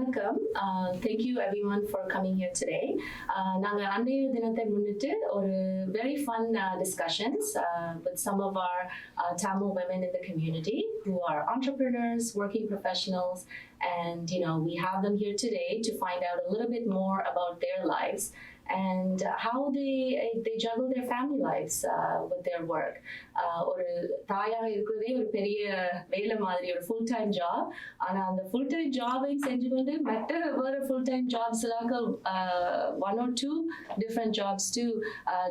Vanakkam. Thank you everyone for coming here today. நாங்க அன்றைய தினத்தை முன்னிட்டு ஒரு very fun discussions with some of our Tamil women in the community who are entrepreneurs, working professionals, and we have them here today to find out a little bit more about their lives and how they juggle their family lives with their work. ஒரு தாயாக இருக்கிறதே ஒரு பெரிய வேலை மாதிரி, ஒரு full time job. ஆனா அந்த full time job செஞ்சு கொண்டு மற்ற வேற full time jobs one or two different jobs to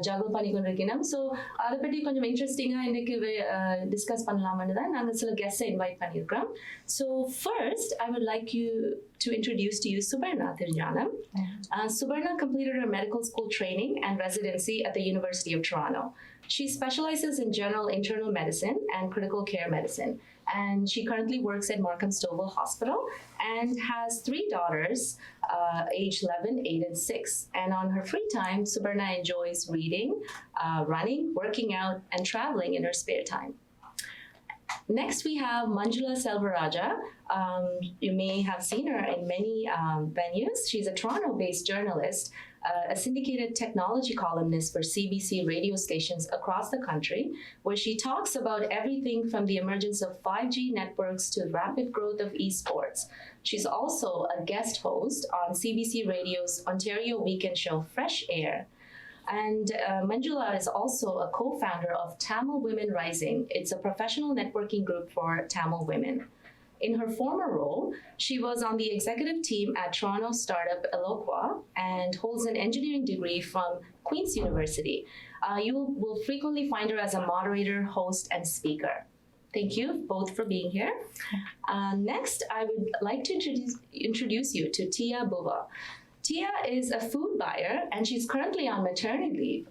juggle பண்ணி கொண்டிருக்கணும். ஸோ அதை பற்றி கொஞ்சம் இன்ட்ரெஸ்டிங்காக இன்னைக்கு டிஸ்கஸ் பண்ணலாம்னு தான் நாங்கள் சில கெஸ்ட்டை இன்வைட் பண்ணியிருக்கிறோம். So first I would like you to introduce to you Subara Thirugnanam. Subara completed her medical school training and residency at the University of Toronto. She specializes in general internal medicine and critical care medicine, and she currently works at Markham Stouffville Hospital and has 3 daughters, aged 11, 8, and 6. And on her free time, Subara enjoys reading, running, working out, and traveling in her spare time. Next, we have Manjula Selvarajah. You may have seen her in many venues. She's a Toronto-based journalist, a syndicated technology columnist for CBC radio stations across the country, where she talks about everything from the emergence of 5G networks to rapid growth of esports. She's also a guest host on CBC Radio's Ontario weekend show Fresh Air. And Manjula is also a co-founder of Tamil Women Rising. It's a professional networking group for Tamil women. In her former role, she was on the executive team at Toronto startup Eloqua and holds an engineering degree from Queen's University. You will frequently find her as a moderator, host, and speaker. Thank you both for being here. Next, I would like to introduce you to Bhuva. Tia is a food buyer and she's currently on maternity leave.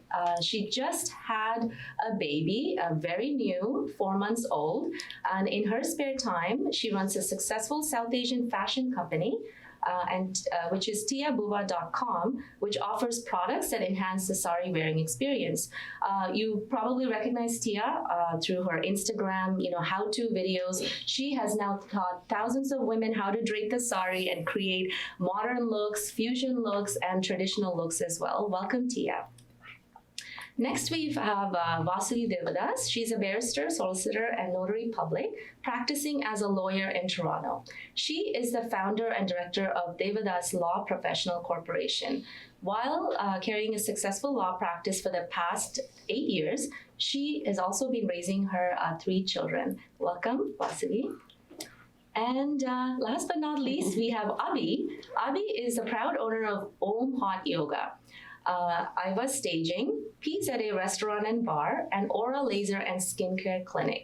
She just had a baby, very new, 4 months old. And in her spare time, she runs a successful South Asian fashion company, which is tiabhuva.com, which offers products that enhance the sari wearing experience. You probably recognize Tia through her Instagram, how-to videos. She has now taught thousands of women how to drape the sari and create modern looks, fusion looks, and traditional looks as well. Welcome, Tia. Next, we have Vasuki Devadas. She's a barrister, solicitor, and notary public, practicing as a lawyer in Toronto. She is the founder and director of Devadas Law Professional Corporation. While carrying a successful law practice for the past 8 years, she has also been raising her 3 children. Welcome, Vasuki. And last but not least, we have Abhy. Abhy is the proud owner of Om Hot Yoga, Iva Staging, Pete's at a restaurant and bar, and Aura Laser and Skincare Clinic.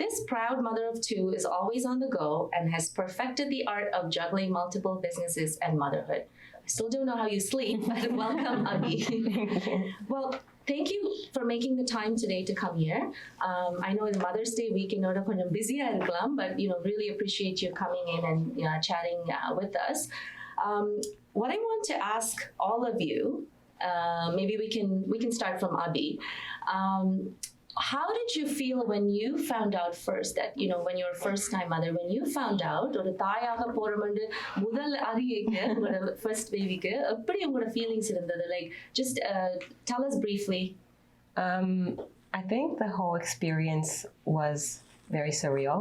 This proud mother of 2 is always on the go and has perfected the art of juggling multiple businesses and motherhood. I still don't know how you sleep, but welcome, Abhy. Well, thank you for making the time today to come here. I know it's Mother's Day weekend, I'm busy, but really appreciate you coming in and chatting with us. What I want to ask all of you, maybe we can start from Abhy. How did you feel when you found out first that, when you're a first-time mother, when you found out, or தாயாக போறமண்டு முதல் அறியைக்கு உங்களோட first babyக்கு எப்படி உங்களோட feelings இருந்தது? Like, just tell us briefly. I think the whole experience was very surreal.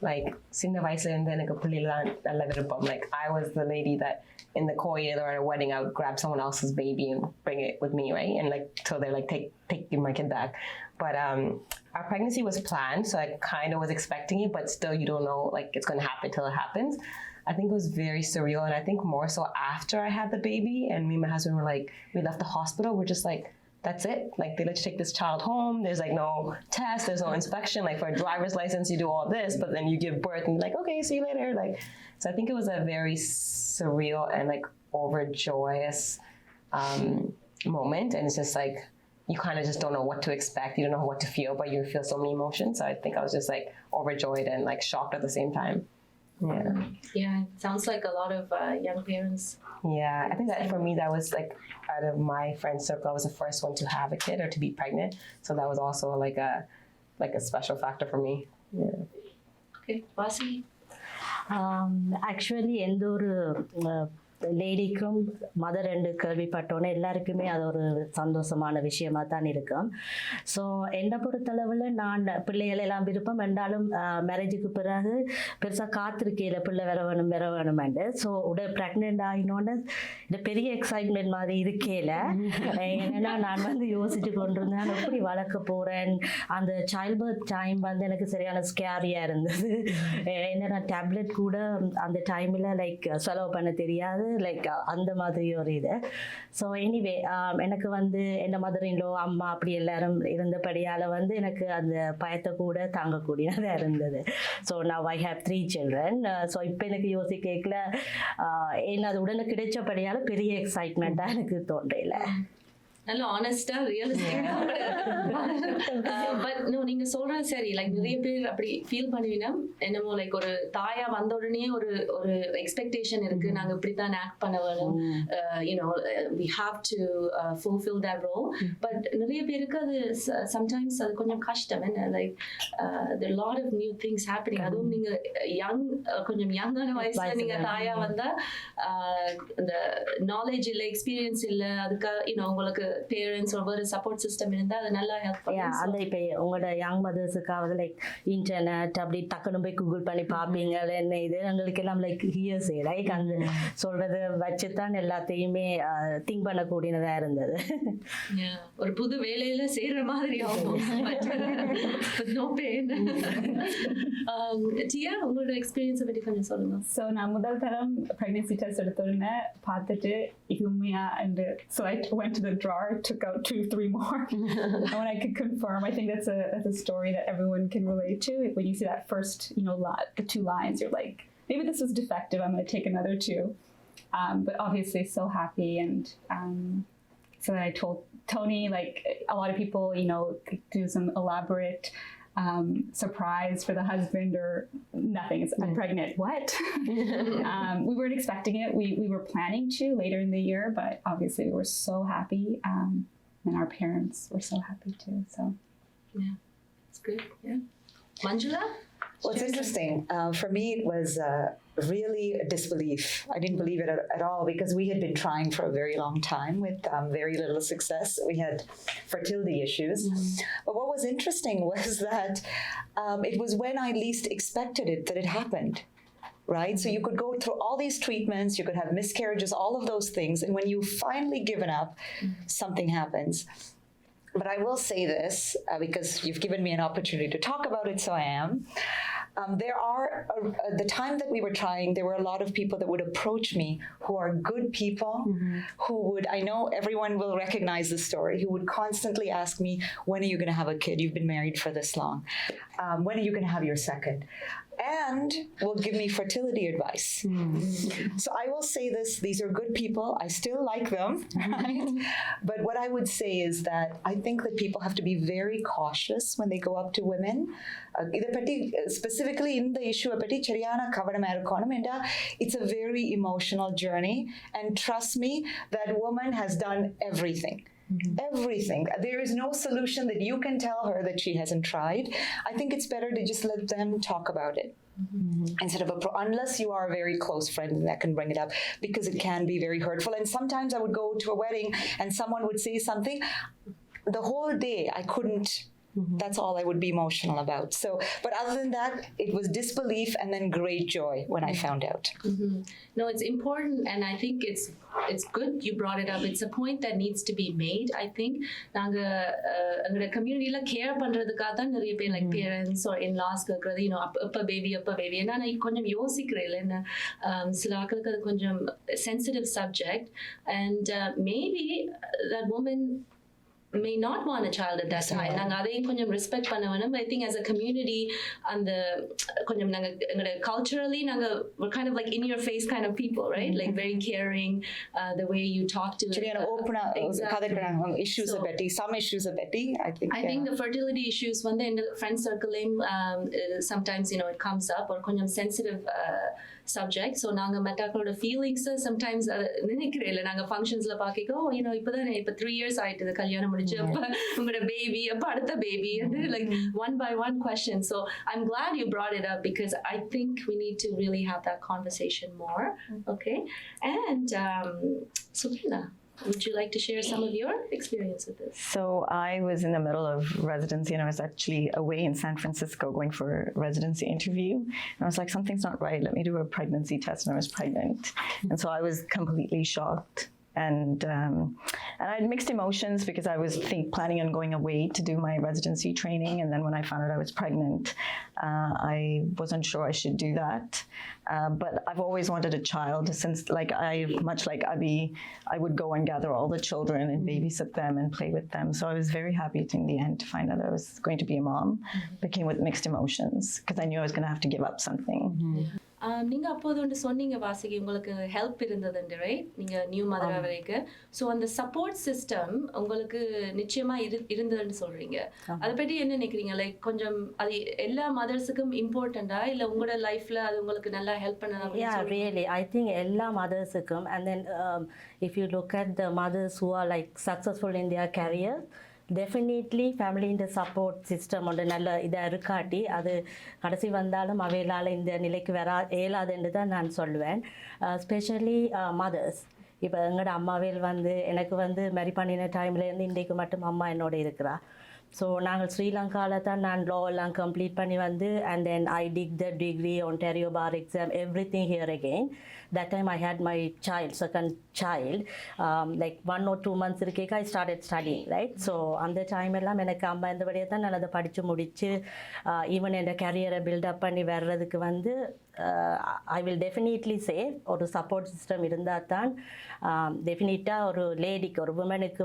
Like, சின்ன வயசுல இருந்து எனக்கு புள்ளிலாம் நல்ல விருப்பம். Like, I was the lady that in the coil or at a wedding, I would grab someone else's baby and bring it with me, right? And so they're like, take my kid back. But our pregnancy was planned, so I kind of was expecting it, but still you don't know, like, it's going to happen till it happens. I think it was very surreal, and I think more so after I had the baby, and me and my husband were like, we left the hospital, we're just like, that's it. Like, they let you take this child home. There's like no test. There's no inspection. Like, for a driver's license, you do all this, but then you give birth and like, okay, see you later. Like, so I think it was a very surreal and like overjoyous moment. And it's just like, you kind of just don't know what to expect. You don't know what to feel, but you feel so many emotions. So I think I was just like overjoyed and like shocked at the same time. Yeah, it sounds like a lot of young parents. Yeah, I think that for me, that was like, out of my friend circle, I was the first one to have a kid or to be pregnant. So that was also like a special factor for me. Yeah. Okay, Vasuki. Actually எந்த ஒரு லேடிக்கும் mother ரெண்டு கேள்விப்பட்டோன்னே எல்லாருக்குமே அது ஒரு சந்தோஷமான விஷயமா தான் இருக்கும். ஸோ என்னை பொறுத்தளவில் நான் பிள்ளைகள் எல்லாம் விருப்பம் என்றாலும் மேரேஜுக்கு பிறகு பெருசாக காத்திருக்கையில் பிள்ளை வர வேணுமெண்டு. ஸோ ப்ரெக்னென்ட் ஆகினோன்னு இந்த பெரிய எக்ஸைட்மெண்ட் மாதிரி இருக்கையில் என்னென்னா நான் யோசிச்சு கொண்டிருந்தேன் நான் எப்படி வளர்க்க போகிறேன். அந்த சைல்ட் பர்த் டைம் எனக்கு சரியான ஸ்கேரியாக இருந்தது. என்னென்னா டேப்லெட் கூட அந்த டைமில் லைக் செலவு பண்ண தெரியாது, லைக் அந்த மாதிரி ஒரு இது. ஸோ எனிவே எனக்கு என் மதரின்லோ அம்மா அப்படி எல்லாரும் இருந்தபடியால் எனக்கு அந்த பயத்தை கூட தாங்கக்கூடியதாக இருந்தது. ஸோ நான் ஐ ஹேவ் 3 children. ஸோ இப்போ எனக்கு யோசிக்கல என்ன அது உடனே கிடைச்சபடியால் பெரிய எக்ஸைட்மெண்ட்டாக எனக்கு தோன்றையில. நல்ல ஆனஸ்டா ரியலிஸ்டிக்கா பட் நீங்க சொல்றது சரி. லைக் நிறைய பேர் அப்படி ஃபீல் பண்ணுவீங்கன்னா என்னமோ லைக் ஒரு தாயா வந்த உடனே ஒரு எக்ஸ்பெக்டேஷன் இருக்கு, நாங்க இப்படித்தான் ஆக்ட் பண்ண வேணும், you know we have to fulfill that role. But நிறைய பேருக்கு அது சம்டைம்ஸ் அது கொஞ்சம் கஷ்டம். என்ன like there are a lot of new things happening. அதுவும் நீங்க கொஞ்சம் யங்கான வயசுல நீங்க தாயா வந்தா இந்த நாலேஜ் இல்ல, எக்ஸ்பீரியன்ஸ் இல்ல, அதுக்கு யூனோ உங்களுக்கு parents or ஒரு சப்போர்ட் சிஸ்டம் இருந்தா அது நல்லா ஹெல்ப் பண்ணும். அந்த இப்போ உங்களோட யங் மதர்ஸுக்காவது லைக் இன்டர்நெட் அப்படி டக்குன்னு போய் கூகுள் பண்ணி பார்ப்பீங்க என்ன இது எங்களுக்கு எல்லாம் லைக் ஹியர்ஸே லைக் அந்த சொல்றது வச்சுதான் எல்லாத்தையுமே திங்க் பண்ணக்கூடியதா இருந்தது. ஒரு புது வேலையில சேர்ற மாதிரி ஆகும். No pain. டியா உங்களோட எக்ஸ்பீரியன்ஸ் பத்தி கொஞ்சம் சொல்லுங்க. ஸோ நான் முதல் தரம் ப்ரெக்னன்சி டெஸ்ட் எடுத்தோடனே பார்த்துட்டு இதுமையா and so I went to the drawer, took out 2-3 more and when I could confirm, I think that's a story that everyone can relate to. When you see that first, the 2 lines, you're like, maybe this was defective, I'm going to take another 2. But obviously so happy. And so then I told Tony, like a lot of people, do some elaborate surprise for the husband or nothing. I'm pregnant. What? We weren't expecting it. We were planning to later in the year, but obviously we were so happy. And our parents were so happy too. So yeah, it's good. Yeah. Manjula? Well, it's interesting. For me, it was really a disbelief. I didn't believe it at all because we had been trying for a very long time with very little success. We had fertility issues. But what was interesting was that it was when I least expected it that it happened. Right? So you could go through all these treatments, you could have miscarriages, all of those things. And when you've finally given up, something happens. But I will say this because you've given me an opportunity to talk about it, so I am. There are, the time that we were trying, there were a lot of people that would approach me who are good people, who would, I know everyone will recognize the story, who would constantly ask me, when are you going to have a kid? You've been married for this long. When are you going to have your second? And will give me fertility advice. So I will say this, these are good people. I still like them, right? But what I would say is that I think that people have to be very cautious when they go up to women. Specifically in the issue, it's a very emotional journey. And trust me, that woman has done everything. Everything. There is no solution that you can tell her that she hasn't tried. I think it's better to just let them talk about it. Instead of unless you are a very close friend that can bring it up, because it can be very hurtful. And sometimes I would go to a wedding and someone would say something, the whole day I couldn't. That's all I would be emotional about. So, but other than that, it was disbelief and then great joy when I found out. No, it's important, and I think it's good you brought it up. It's a point that needs to be made. I think நாங்க எங்களோட கம்யூனிட்டியில care பண்றதுக்காக தான் நிறைய பேர் like parents or in-laws கேட்கறது, அப்ப baby ஏன்னா நான் கொஞ்சம் யோசிக்கிறேன் இல்லை சில ஆட்களுக்கு அது கொஞ்சம் sensitive subject and maybe that woman may not want a child at that time. நாங்க அதையும் கொஞ்சம் ரெஸ்பெக்ட் பண்ண வேணும். I think as a community அந்த கொஞ்சம் நாங்க எங்களோட culturally நாங்க we're kind of like in your face kind of people, right? Like very caring, the way you talk to open up issues about some issues about I think the fertility issues when in the friend circle sometimes it comes up or கொஞ்சம் sensitive subject. So நாங்க மெட்டாக்களோட feelings sometimes நினைக்கிறேன் இல்லை நாங்கள் ஃபங்க்ஷன்ஸில் பார்க்க இப்போ 3 years ஆயிட்டுது கல்யாணம் முடிஞ்சு அப்போ உங்களோட பேபி அப்போ அடுத்த baby like one by one question. So I'm glad you brought it up because I think we need to really have that conversation more. Okay, and Subara, would you like to share some of your experience with this? So I was in the middle of residency and I was actually away in San Francisco going for a residency interview. And I was like, something's not right. Let me do a pregnancy test. And I was pregnant. And so I was completely shocked. And I had mixed emotions because I was planning on going away to do my residency training. And then when I found out I was pregnant, I wasn't sure I should do that. But I've always wanted a child since, much like Abhy, I would go and gather all the children and babysit them and play with them. So I was very happy in the end to find out I was going to be a mom, but came with mixed emotions because I knew I was going to have to give up something. நீங்கள் அப்போது ஒன்று சொன்னீங்க வாசுகி உங்களுக்கு help இருந்ததுண்டு right நீங்கள் new மதரா வரைக்கும் so அந்த support system உங்களுக்கு நிச்சயமாக இருந்ததுன்னு சொல்கிறீங்க அதை பற்றி என்ன நினைக்கிறீங்க லைக் கொஞ்சம் அது எல்லா மதர்ஸுக்கும் இம்பார்ட்டண்டா இல்லை உங்களோட லைஃப்பில் அது உங்களுக்கு நல்லா ஹெல்ப் பண்ணதா? Yeah, really. I think எல்லா மதர்ஸுக்கும் and then if you look at the mothers who are like successful in their career, definitely family இந்த சப்போர்ட் சிஸ்டம் ஒன்று நல்ல இதாக இருக்காட்டி அது கடைசி வந்தாலும் அவைகளால் இந்த நிலைக்கு இயலாதுன்னு தான் நான் சொல்லுவேன். ஸ்பெஷலி மதர்ஸ் இப்போ எங்களோட அம்மாவேல் எனக்கு மேரி பண்ணின டைம்லேருந்து இன்றைக்கு மட்டும் அம்மா என்னோட இருக்கிறா. ஸோ நாங்கள் ஸ்ரீலங்காவில் தான் நான் லா எல்லாம் கம்ப்ளீட் பண்ணி and then I did the degree, Ontario bar exam, everything here again. That time I had my second child, like 1 or 2 months I started studying, right? So அந்த டைம் எல்லாம் எனக்கு அம்மா இருந்தபடியே தான் நான் அதை படித்து முடித்து ஈவன் என் கேரியரை பில்டப் பண்ணி வர்றதுக்கு I will definitely say ஒரு சப்போர்ட் சிஸ்டம் இருந்தால் தான் டெஃபினட்டாக ஒரு லேடிக்கு ஒரு உமனுக்கு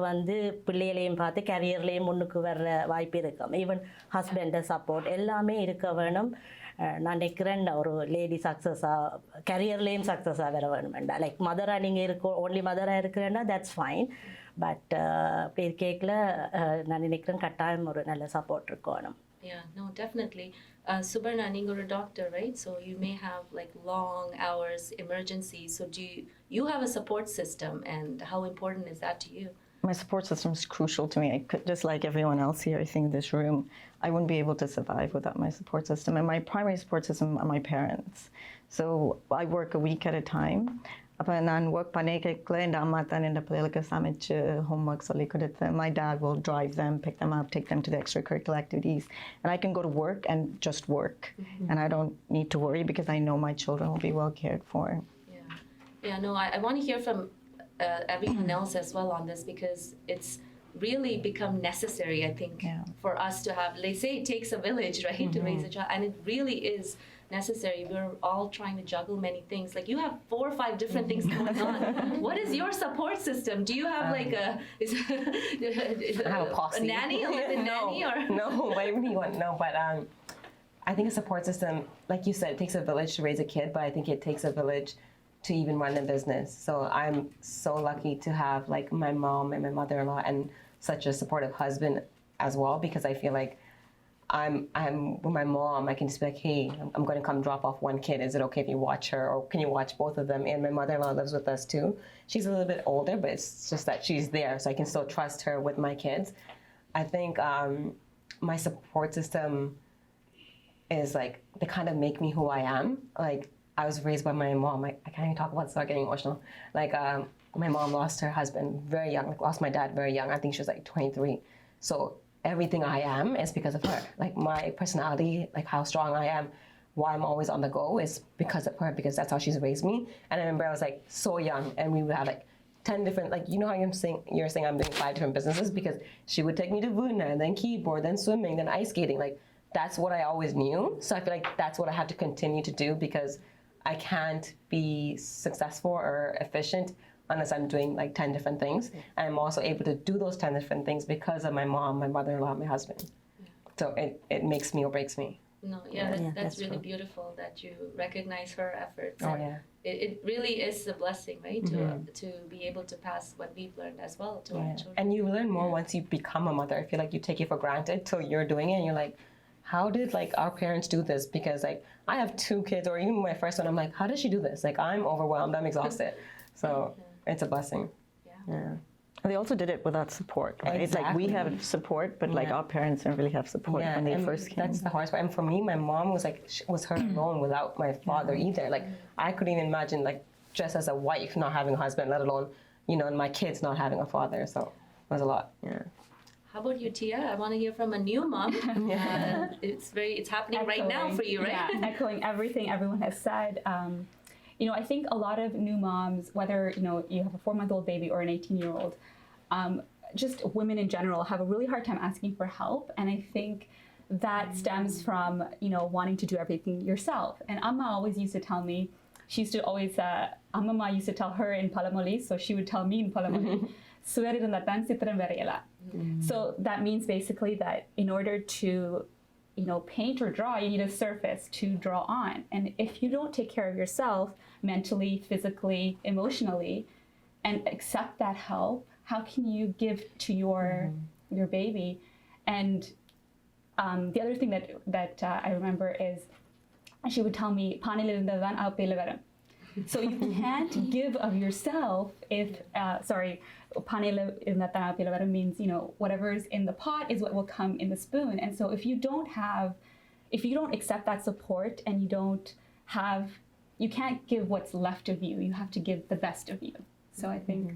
பிள்ளைகளையும் பார்த்து கேரியர்லேயும் முன்னுக்கு வர்ற வாய்ப்பு இருக்கும். ஈவன் ஹஸ்பண்டை சப்போர்ட் எல்லாமே இருக்க வேணும். நான் நினைக்கிறேன் ஒரு லேடி சக்ஸஸாக கேரியர்லேயும் சக்ஸஸாக வர வேணுமெண்டா லைக் மதராக நீங்கள் ஒன்லி மதராக இருக்கிறேன்னா தட்ஸ் ஃபைன். பட் அப்படி கேட்கல நான் நினைக்கிறேன் கட்டாயம் ஒரு நல்ல சப்போர்ட் இருக்கணும். Yeah, no, definitely. Subara, you're a doctor, right? So you may have like long hours, emergencies. So do you have a support system, and how important is that to you? My support system is crucial to me. Just like everyone else here, I think in this room, I wouldn't be able to survive without my support system. And my primary support system are my parents. So I work a week at a time. அப்போ நான் work பண்ணிக்கல என் அம்மா தான் என் பிள்ளைகளுக்கு சமைச்சு homework சொல்லி கொடுத்து my dad will drive them, pick them up, take them to the extracurricular activities, and I can go to work and just work, and I don't need to worry because I know my children will be well cared for. Yeah, no, I want to hear from everyone else as well on this because it's really become necessary, I think, for us to have, they say it takes a village, right, to raise a child, and it really is necessary. We're all trying to juggle many things. Like you have 4 or 5 different things going on. What is your support system? Do you have like a nanny, a live-in nanny, or no? I really want no, but I think a support system, like you said, it takes a village to raise a kid, but I think it takes a village to even run a business. So I'm so lucky to have like my mom and my mother-in-law and such a supportive husband as well, because I feel like I'm with my mom, I can just be like, hey, I'm going to come drop off one kid. Is it okay if you watch her, or can you watch both of them? And my mother-in-law lives with us too. She's a little bit older, but it's just that she's there, so I can still trust her with my kids. I think my support system is like they kind of make me who I am. Like I was raised by my mom. I can't even talk about it, so I'm getting emotional. Like my mom lost her husband very young. Like lost my dad very young. I think she was like 23. So everything I am is because of her. Like my personality, like how strong I am, why I'm always on the go is because of her, because that's how she's raised me. And I remember I was like so young and we would have like 10 different, like, you know how you're saying I'm doing 5 different businesses, because she would take me to Vuna and then keyboard, then swimming, then ice skating. Like that's what I always knew. So I feel like that's what I have to continue to do, because I can't be successful or efficient unless I'm doing like 10 different things. And I'm also able to do those 10 different things because of my mom, my mother-in-law, my husband. So it makes me or breaks me. No, that's really true. Beautiful that you recognize her efforts. Oh, yeah. It really is a blessing, right? To be able to pass what we've learned as well to our children. And you learn more once you become a mother. I feel like you take it for granted till you're doing it and you're like, how did like our parents do this? Because like I have 2 kids, or even my first one, I'm like, how does she do this? Like I'm overwhelmed, I'm exhausted. So it's a blessing. Yeah. And they also did it without support, right? Like we have support, but like our parents didn't really have support when they and first came. that's the hardest part. And for me, my mom was like, was her alone without my father either. Like I couldn't even imagine like just as a wife not having a husband, let alone, you know, and my kids not having a father. So it was a lot. Yeah. How about you, Tia? I want to hear from a new mom. It's happening right now for you, right? Yeah, echoing everything everyone has said. You know, I think a lot of new moms, whether, you know, you have a 4-month-old baby or an 18-year-old, just women in general have a really hard time asking for help. And I think that stems from, you know, wanting to do everything yourself. And Amma always used to tell me, she used to always, Amma used to tell her in Palamoli, so she would tell me in Palamoli, so that means basically that in order to, you know, paint or draw, you need a surface to draw on. And if you don't take care of yourself mentally, physically, emotionally, and accept that help, how can you give to your baby? And the other thing that I remember is she would tell me, so you can't give of yourself if, means, you know, whatever's in the pot is what will come in the spoon. And so if you don't accept that support and you can't give what's left of you, you have to give the best of you. So I think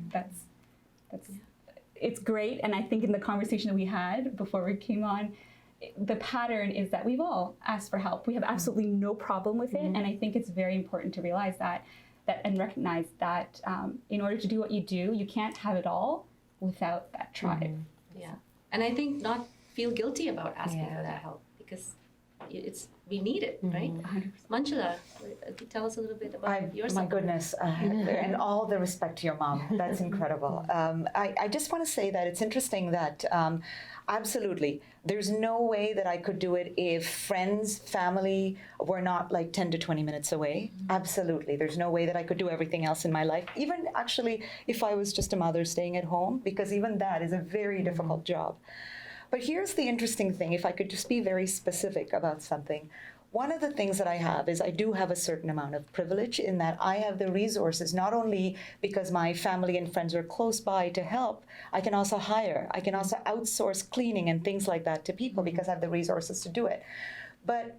it's great. And I think in the conversation that we had before we came on, the pattern is that we've all asked for help. We have absolutely no problem with it. And I think it's very important to realize that and recognize that in order to do what you do, you can't have it all without that tribe. Yeah. And I think not feel guilty about asking for that help, because we need it, right? Manjula, tell us a little bit about your My goodness, and all the respect to your mom. That's incredible. I just want to say that it's interesting that absolutely, there's no way that I could do it if friends, family were not like 10 to 20 minutes away. Absolutely. There's no way that I could do everything else in my life. Even actually, if I was just a mother staying at home, because even that is a very difficult job. But here's the interesting thing, if I could just be very specific about something. One of the things that I have is I do have a certain amount of privilege in that I have the resources, not only because my family and friends are close by to help, I can also hire, I can also outsource cleaning and things like that to people because I have the resources to do it. But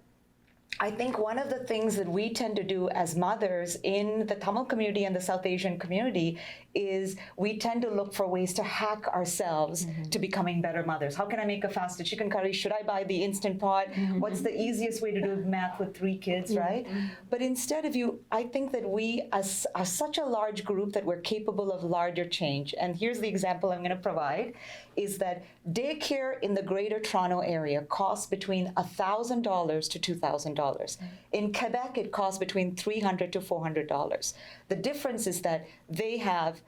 I think one of the things that we tend to do as mothers in the Tamil community and the South Asian community is we tend to look for ways to hack ourselves to becoming better mothers. How can I make a faster chicken curry? Should I buy the Instant Pot? What's the easiest way to do math with 3 kids, right? But instead of I think that we as are such a large group that we're capable of larger change. And here's the example I'm going to provide, is that daycare in the Greater Toronto area costs between $1,000 to $2,000. In Quebec, it costs between $300 to $400. The difference is that they have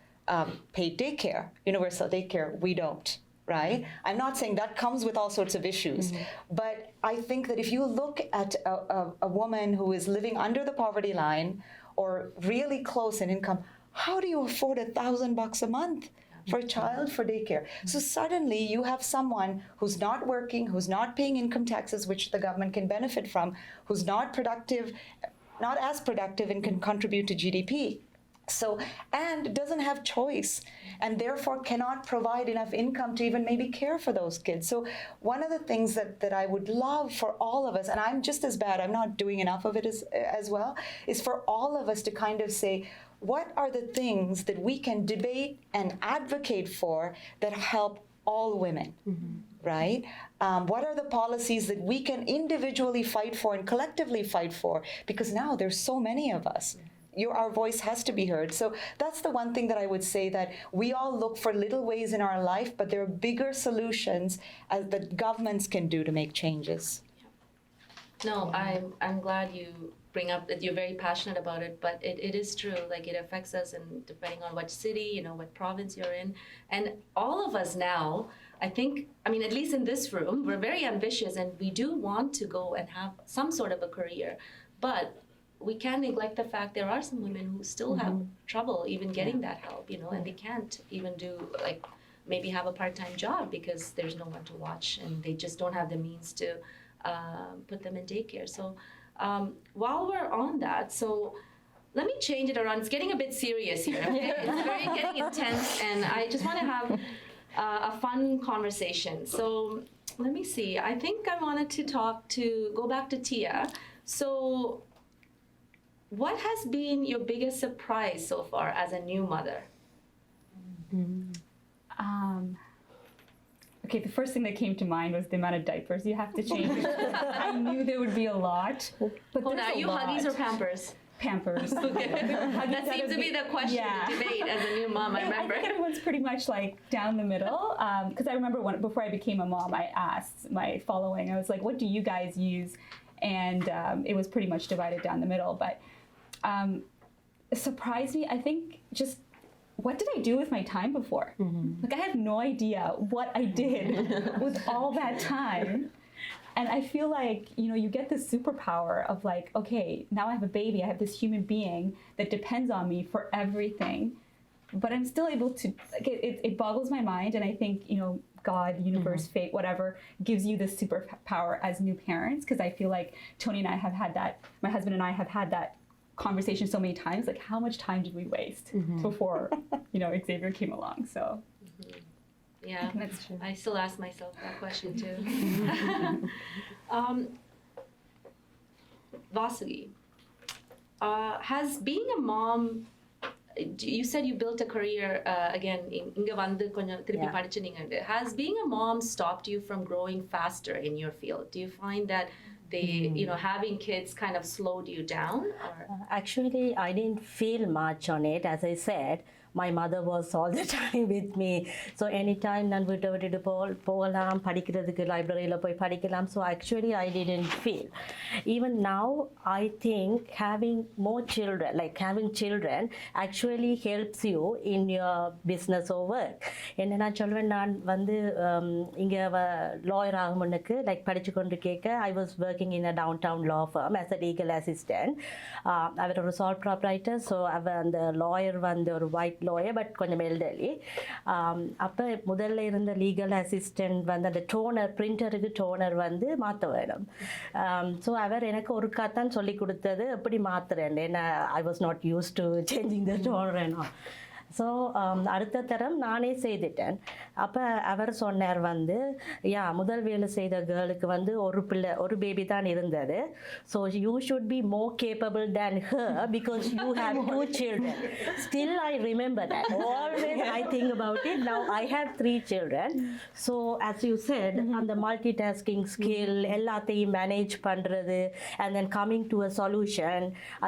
paid daycare, universal daycare. We don't, right? I'm not saying that comes with all sorts of issues, but I think that if you look at a woman who is living under the poverty line or really close in income, how do you afford $1,000 a month for a child for daycare? So suddenly you have someone who's not working, who's not paying income taxes, which the government can benefit from, who's not productive, not as productive, and can contribute to GDP. So, and doesn't have choice, and therefore cannot provide enough income to even maybe care for those kids. So one of the things that I would love for all of us, and I'm just as bad, I'm not doing enough of it as well, is for all of us to kind of say, what are the things that we can debate and advocate for that help all women, right? What are the policies that we can individually fight for and collectively fight for? Because now there's so many of us. Our voice has to be heard. So that's the one thing that I would say, that we all look for little ways in our life, but there are bigger solutions that governments can do to make changes. No, I'm glad you bring up that you're very passionate about it, but it is true. Like, it affects us, and depending on what city, what province you're in. And all of us now, I think, at least in this room, we're very ambitious and we do want to go and have some sort of a career. But we can't neglect the fact there are some women who still have trouble even getting that help, and they can't even do, maybe have a part-time job because there's no one to watch, and they just don't have the means to put them in daycare. So while we're on that, so let me change it around. It's getting a bit serious here. Okay? It's very getting intense, and I just want to have a fun conversation. So let me see. I think I wanted to go back to Tia. So what has been your biggest surprise so far as a new mother? Okay, the first thing that came to mind was the amount of diapers you have to change. I knew there would be a lot, but Hold on, there's are a you lot. Huggies or Pampers? Pampers? That seems to be the question, the debate as a new mom, I remember. I think everyone's pretty much like down the middle. Because I remember before I became a mom, I asked my following, I was like, what do you guys use? And it was pretty much divided down the middle. But it surprised me, I think, just what did I do with my time before? Like, I have no idea what I did with all that time. And I feel like, you get this superpower of like, okay, now I have a baby, I have this human being that depends on me for everything. But I'm still able to, like, it boggles my mind. And I think, God, universe, fate, whatever, gives you this superpower as new parents. Because I feel like Tony and I have had that, my husband and I have had that conversation so many times, like how much time did we waste before, Xavier came along, so. Yeah, that's true. I still ask myself that question too. Vasuki, has being a mom, you said you built a career again, inga vandu konjam thirupi padichu neenga. Has being a mom stopped you from growing faster in your field? Do you find that having kids kind of slowed you down? Or? Actually, I didn't feel much on it. As I said, my mother was all the time with me. So anytime நான் வீட்டை விட்டுட்டு போகலாம் படிக்கிறதுக்கு லைப்ரரியில் போய் படிக்கலாம். So actually I didn't feel. Even now, I think having more children, like having children, actually helps you in your business or work. என்ன நான் சொல்வேன், நான் வந்து இங்கே லாயர் ஆகுமுன்னுக்கு லைக் படித்து கொண்டு கேட்க I was working in a downtown law firm as a legal assistant. அவர் ஒரு sole proprietor, so அவர் அந்த லாயர் வந்து ஒரு white lawyer, but கொஞ்சம் elderly. அப்போ முதல்ல இருந்த லீகல் அசிஸ்டன்ட் வந்து அந்த டோனர், பிரிண்டருக்கு டோனர் வந்து மாற்ற வேணும். ஸோ அவர் எனக்கு ஒரு தான் சொல்லி கொடுத்தது எப்படி மாற்றுறேன். ஏன்னா I was not used to changing the toner and all. So அடுத்த தரம் நானே செய்துட்டேன். அப்போ அவர் சொன்னார் வந்து, முதல் வேலை செய்த கேர்ளுக்கு வந்து ஒரு பேபி தான் இருந்தது. So you should be more capable than her because you have 2 children. Still I remember that. Always I think about it. Now I have 3 children. So as you said, அந்த multitasking skill, எல்லாத்தையும் manage பண்ணுறது and then coming to a solution,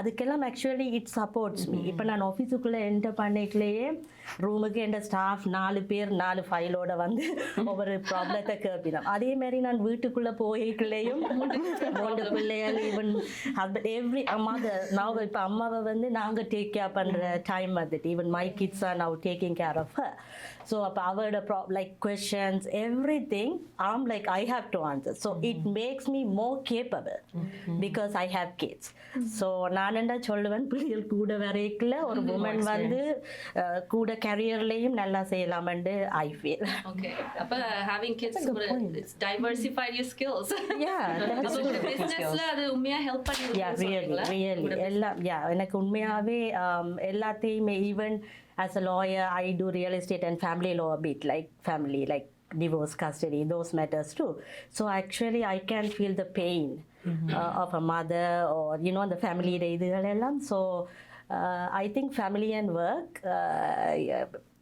அதுக்கெல்லாம் actually it supports me. இப்போ நான் ஆஃபீஸுக்குள்ளே enter பண்ணிக்கலே ரூமுக்கு என் staff 4 பேர் 4 ஃபைலோட வந்து ஒவ்வொரு ப்ராப்ளத்தை கேட்பினோம். அதே மாதிரி நான் வீட்டுக்குள்ளே போய்க்குள்ளேயும் 3 பிள்ளைகள், ஈவன் ஹஸ்பண்ட், எவ்ரி மதர் நான் இப்போ அம்மாவை வந்து நாங்கள் டேக் கேர் பண்ணுற டைம் வந்துட்டு, even my kids are now taking care of her. So அப்போ அவரோட like questions everything I'm like I have to answer. So it makes me more capable because I have kids. So நான் என்ன சொல்லுவேன், பிள்ளைகள் கூட வரைக்குள்ள ஒரு woman வந்து கூட கரியர்லயும் நல்லா செய்யலாம்னு I feel. Okay. அப்ப having kids it's diversified your skills. Yeah, that's அப்ப true. businessல அது உண்மையா ஹெல்ப் பண்ணி Yeah, really எல்லாம் எனக்கு உண்மையாவே எல்லாத்தையுமே, even as a lawyer I do real estate and family law a bit, like family, like divorce, custody, those matters too. So actually I can feel the pain of a mother or the family இதுகளெல்லாம். So I think family and work,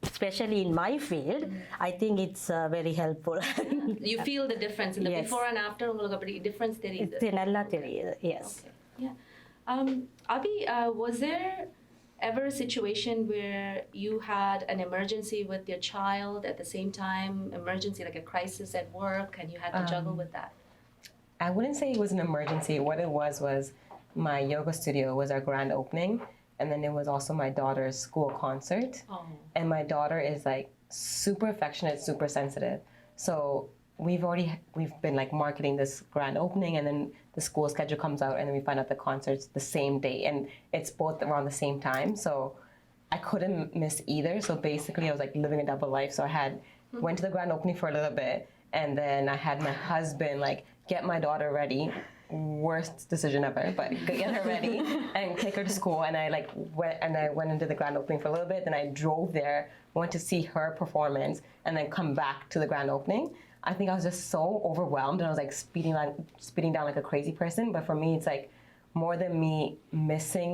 especially in my field, I think it's very helpful. You feel the difference in the Yes. before and after, உங்களுக்கு அப்படி difference தெரியுது. It's நல்லா தெரியுது. Yes. Okay. Yeah. Abhy, was there ever a situation where you had an emergency with your child at the same time, emergency like a crisis at work, and you had to juggle with that? I wouldn't say it was an emergency. What it was my yoga studio was our grand opening, and then it was also my daughter's school concert. Oh. And my daughter is like super affectionate, super sensitive. So we've been like marketing this grand opening, and then the school schedule comes out, and then we find out the concert's the same day, and it's both around the same time. So I couldn't miss either. So basically I was like living a double life. So I went to the grand opening for a little bit, And then I had my husband like get my daughter ready. Worst decision ever, but get her ready and take her to school. And I went into the grand opening for a little bit. Then I drove there, went to see her performance, and then come back to the grand opening. I think I was just so overwhelmed, and I was like speeding down like a crazy person. But for me, it's like more than me missing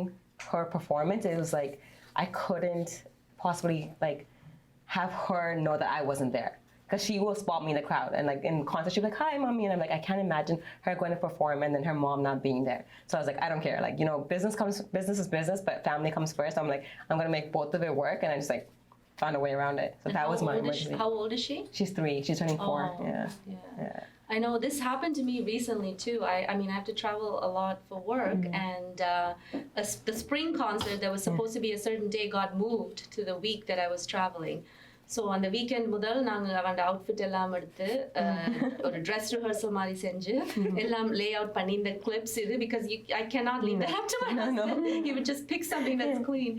her performance. It was like I couldn't possibly like have her know that I wasn't there. Because she will spot me in the crowd, and like in concert, she'll be like, "Hi, mommy," and I'm like, I can't imagine her going to perform and then her mom not being there. So I was like, I don't care. Like, you know, business is business, but family comes first. I'm like, I'm gonna make both of it work, and I just like found a way around it. So And that was my emergency. How old is she? She's 3. She's turning 4. Oh, Yeah. I know this happened to me recently too. I mean, I have to travel a lot for work, and the spring concert that was supposed to be a certain day got moved to the week that I was traveling. So on the weekend முதல் நாங்க அந்த outfit எல்லாம் எடுத்து ஒரு dress rehearsal மாதிரி செஞ்சு எல்லாம் lay out பண்ணி இந்த clips இது because I cannot leave that up to my husband. He would just pick something that's clean.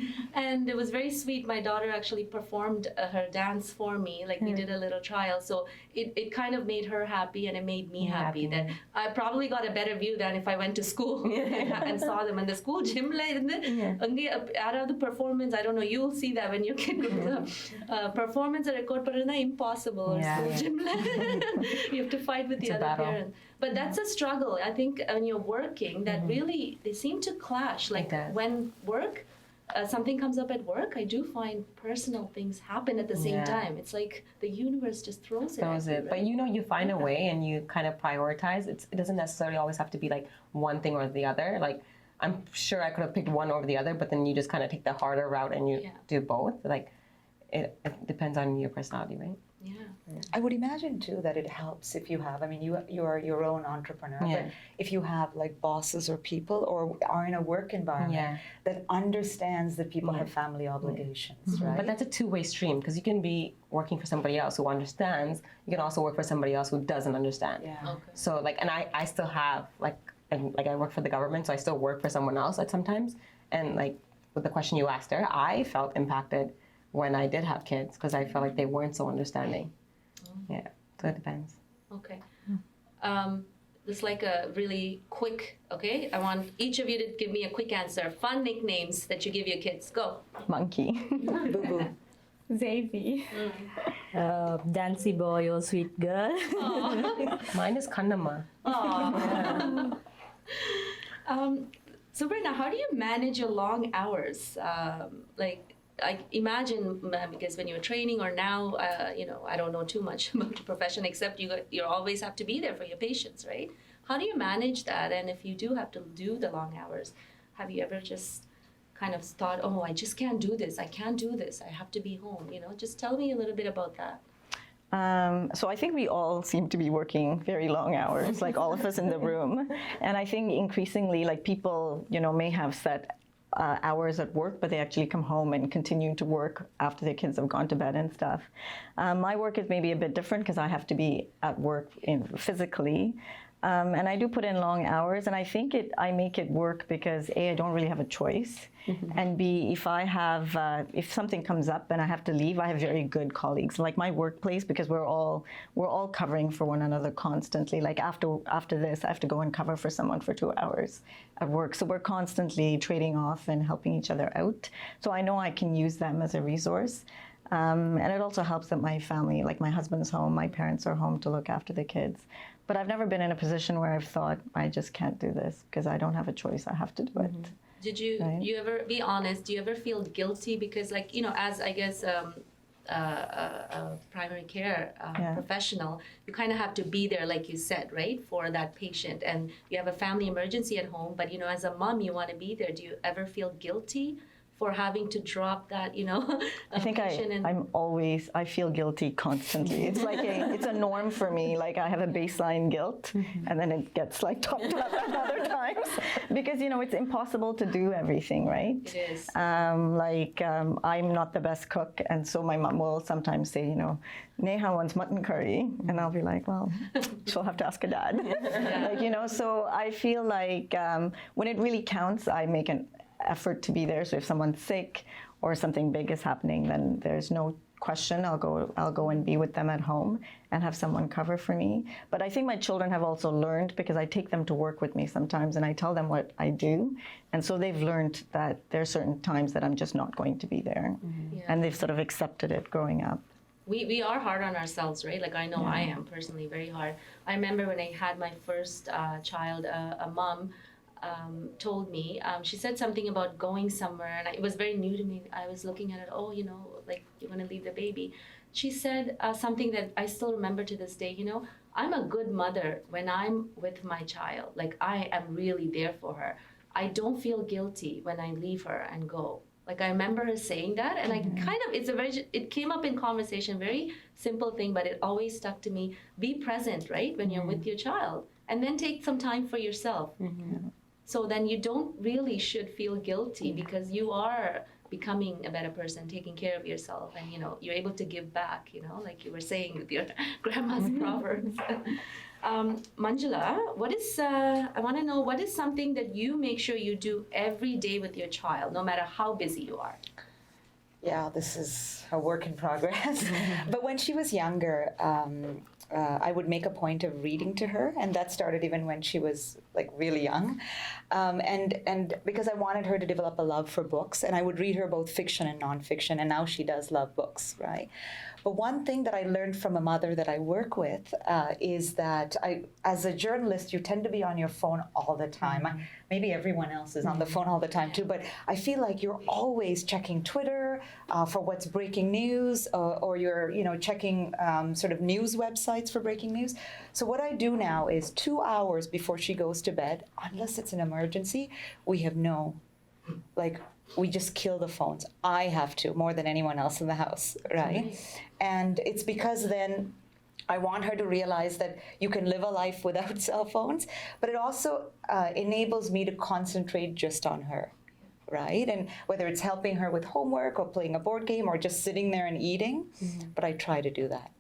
And it was very sweet. My daughter actually performed her dance for me. Like we did a little trial. So it kind of made her happy, and it made me happy that I probably got a better view than if I went to school and saw them. And the school gym இருந்து அங்கே யாராவது performance, I don't know, you'll see that when your kid grows up. Performance record பண்றதுனா impossible or school gymல. You have to fight with the other parents. But that's a struggle. I think when you're working, that really, they seem to clash. Like when work, something comes up at work, I do find personal things happen at the same time. It's like the universe just throws it at you. But you know, you find a way and you kind of prioritize. It doesn't necessarily always have to be like one thing or the other. Like, I'm sure I could have picked one over the other, but then you just kind of take the harder route and you do both. Like, it depends on your personality, right? Yeah. I would imagine too that it helps if you have, I mean, you are your own entrepreneur, but if you have like bosses or people or are in a work environment that understands that people have family obligations, right? But that's a two-way stream, because you can be working for somebody else who understands. You can also work for somebody else who doesn't understand. Yeah. Okay. So like, and I still have like I work for the government, so I still work for someone else at sometimes. And like with the question you asked her, I felt impacted when I did have kids, because I felt like they weren't so understanding. Yeah, so it depends. Okay. This is like a really quick, okay? I want each of you to give me a quick answer. Fun nicknames that you give your kids. Go. Monkey. Boo-boo. Zavy. Dancy boy or sweet girl. Mine is Kannamma. Subara, how do you manage your long hours? Like, I imagine, because when you're training or now, you know, I don't know too much about the profession, except you always have to be there for your patients, right? How do you manage that? And if you do have to do the long hours, have you ever just kind of thought, oh, I just can't do this. I can't do this. I have to be home. You know, just tell me a little bit about that. So I think we all seem to be working very long hours, like all of us in the room. And I think increasingly, like people, you know, may have set hours at work, but they actually come home and continue to work after their kids have gone to bed and stuff. My work is maybe a bit different because I have to be at work physically. And I do put in long hours, and I think I make it work because A, I don't really have a choice, and B, if something comes up and I have to leave, I have very good colleagues. Like my workplace, because we're all covering for one another constantly. Like after this, I have to go and cover for someone for 2 hours at work. So we're constantly trading off and helping each other out. So I know I can use them as a resource. And it also helps that my family, like my husband's home, my parents are home to look after the kids. But I've never been in a position where I've thought, I just can't do this because I don't have a choice. I have to do it. Did you ever, be honest, do you ever feel guilty? Because like, you know, as I guess a primary care professional, you kind of have to be there, like you said, right, for that patient. And you have a family emergency at home, but, you know, as a mom, you want to be there. Do you ever feel guilty for having to drop that, you know? I think I feel guilty constantly. It's like it's a norm for me. Like I have a baseline guilt, and then it gets like topped up at other times because, you know, it's impossible to do everything, right? It is. I'm not the best cook, and so my mom will sometimes say, you know, Neha wants mutton curry, and I'll be like, well, she'll have to ask her dad. Like, you know, so I feel like when it really counts, I make an effort to be there. So if someone's sick or something big is happening, then there's no question, I'll go and be with them at home and have someone cover for me. But I think my children have also learned, because I take them to work with me sometimes and I tell them what I do. And so they've learned that there are certain times that I'm just not going to be there. Yeah. And they've sort of accepted it growing up. We are hard on ourselves, right? Like I know I am personally very hard. I remember when I had my first child, a mom told me, she said something about going somewhere, and it was very new to me. I was looking at it, oh, you know, like you're going to leave the baby. She said something that I still remember to this day, you know, I'm a good mother when I'm with my child. Like I am really there for her. I don't feel guilty when I leave her and go. Like I remember her saying that, and I kind of, it came up in conversation, very simple thing, but it always stuck to me. Be present, right, when you're with your child, and then take some time for yourself. So then you don't really should feel guilty because you are becoming a better person, taking care of yourself, and you know, you're able to give back, you know, like you were saying with your grandma's proverbs. Manjula, I want to know, what is something that you make sure you do every day with your child, no matter how busy you are? Yeah, this is a work in progress. But when she was younger, I would make a point of reading to her, and that started even when she was like really young, and because I wanted her to develop a love for books, and I would read her both fiction and nonfiction, and now she does love books, right? But one thing that I learned from a mother that I work with is that as a journalist, you tend to be on your phone all the time. Maybe everyone else is on the phone all the time too, but I feel like you're always checking Twitter for what's breaking news, or you're checking sort of news websites for breaking news. So what I do now is 2 hours before she goes to bed, unless it's an emergency, we just kill the phones. I have to, more than anyone else in the house, right? And it's because then I want her to realize that you can live a life without cell phones, but it also enables me to concentrate just on her, right? And whether it's helping her with homework or playing a board game or just sitting there and eating, but I try to do that.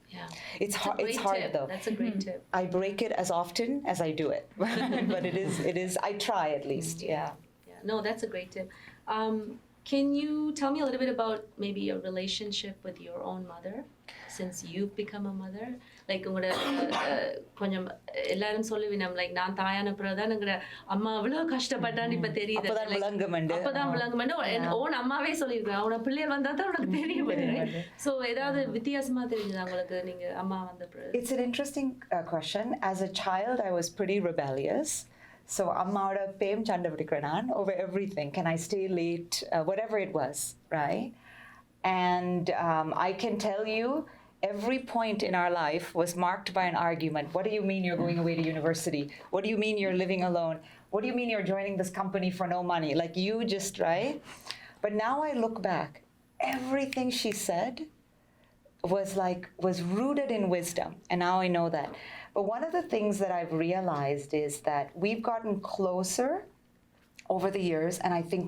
Yeah. It's hard. It's hard though. That's a great tip. I break it as often as I do it, but it is. I try at least. Yeah. Yeah. No, that's a great tip. Can you tell me a little bit about maybe your relationship with your own mother since you've become a mother? Like உங்களோட கொஞ்சம் எல்லாரும் சொல்லுவீனம் like நான் தாயான பிறகுதான் எங்கட அம்மா அவ்வளவு கஷ்டப்பட்டான்னு இப்ப தெரியுது. அப்பதான் விளங்குமண்டு ஓன் அம்மாவே சொல்லியிருக்கேன். உன பிள்ளைகள் வந்தா தான் உனக்கு தெரியும். So ஏதாவது வித்தியாசமா தெரியுதா உங்களுக்கு நீங்க அம்மா வந்த பிறகு? It's an interesting question. As a child, I was pretty rebellious. So அம்மாவோட பேம் சண்டை பிடிக்கிறேன் நான் over everything. Can I stay late? Whatever it was, right? And I can tell you, every point in our life was marked by an argument. What do you mean you're going away to university? What do you mean you're living alone? What do you mean you're joining this company for no money? Like you just, right? But now I look back, everything she said was rooted in wisdom. And now I know that. But one of the things that I've realized is that we've gotten closer over the years, and I think